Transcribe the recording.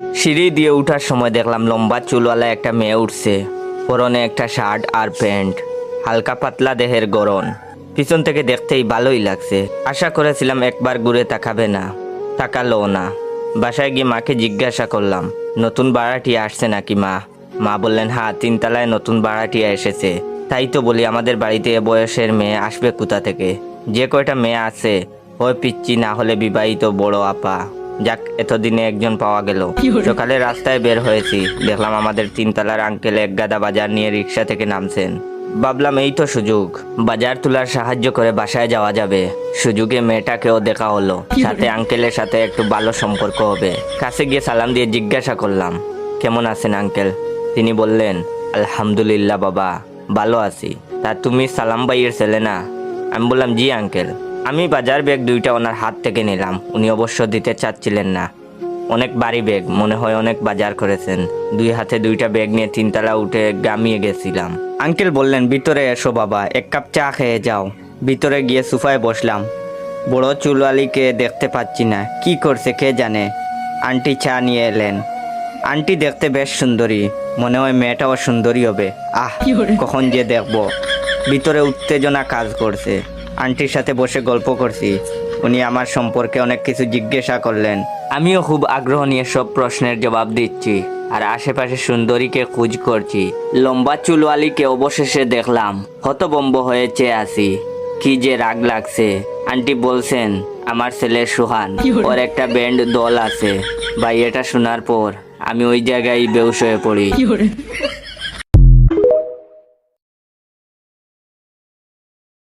সিঁড়ি দিয়ে উঠার সময় দেখলাম লম্বা চুলওয়ালা একটা মেয়ে উঠছে, পরনে একটা শার্ট আর প্যান্ট, হালকা পাতলা দেহের গড়ন। পিছন থেকে দেখতেই ভালোই লাগছে। আশা করেছিলাম একবার ঘুরে তাকাবে না, তাকালো না। বাসায় গিয়ে মাকে জিজ্ঞাসা করলাম, নতুন ভাড়াটিয়া আসছে নাকি মা? মা বললেন, হ্যাঁ, 3 তলায় নতুন ভাড়াটিয়া এসেছে। তাই তো বলি, আমাদের বাড়িতে এ বয়সের মেয়ে আসবে কোথা থেকে? যে কয়টা মেয়ে আছে, হয় পিচ্চি, না হলে বিবাহিত বড় আপা। যাক, এতদিনে একজন পাওয়া গেল। সকালে রাস্তায় বের হয়েছি, দেখলাম আমাদের 3 তলার আঙ্কেল এক গাদা বাজার নিয়ে রিক্সা থেকে নামছেন। ভাবলাম এই তো সুযোগ, বাজার তোলার সাহায্য করে বাসায় যাওয়া যাবে। সুযোগে মেয়েটাকেও দেখা হলো, সাথে আঙ্কেলের সাথে একটু ভালো সম্পর্ক হবে। কাছে গিয়ে সালাম দিয়ে জিজ্ঞাসা করলাম, কেমন আছেন আঙ্কেল? তিনি বললেন, আলহামদুলিল্লাহ বাবা, ভালো আছি। তা তুমি সালাম ভাইয়ের ছেলে না? আমি বললাম, জি আঙ্কেল। আমি বাজার ব্যাগ 2টা ওনার হাত থেকে নিলাম। উনি অবশ্য দিতে চাচ্ছিলেন না। অনেক ভারী ব্যাগ, মনে হয় অনেক বাজার করেছেন। 2 হাতে 2টা ব্যাগ নিয়ে 3 তলা উঠে গামিয়ে গেছিলাম। আঙ্কেল বললেন, ভিতরে এসো বাবা, 1 কাপ চা খেয়ে যাও। ভিতরে গিয়ে সোফায় বসলাম। বড় চুলওয়ালিকে দেখতে পাচ্ছি না, কি করছে কে জানে। আন্টি চা নিয়ে এলেন। আন্টি দেখতে বেশ সুন্দরী, মনে হয় মেয়েটাও সুন্দরী হবে। কখন যে দেখবো। ভিতরে উত্তেজনা কাজ করছে। আন্টির সাথে বসে গল্প করছি। উনি আমার সম্পর্কে অনেক কিছু জিজ্ঞাসা করলেন। আমিও খুব আগ্রহ নিয়ে সব প্রশ্নের জবাব দিচ্ছি, আর আশেপাশে সুন্দরীকে খোঁজ করছি। লম্বা চুলওয়ালিকে অবশেষে দেখলাম। হতভম্ব হয়ে চেয়ে আছি। কি যে রাগ লাগছে। আন্টি বলছেন, আমার ছেলে সোহান, ওর একটা ব্যান্ড দল আছে। ভাই, এটা শোনার পর আমি ওই জায়গায় বেহুশ হয়ে পড়ি।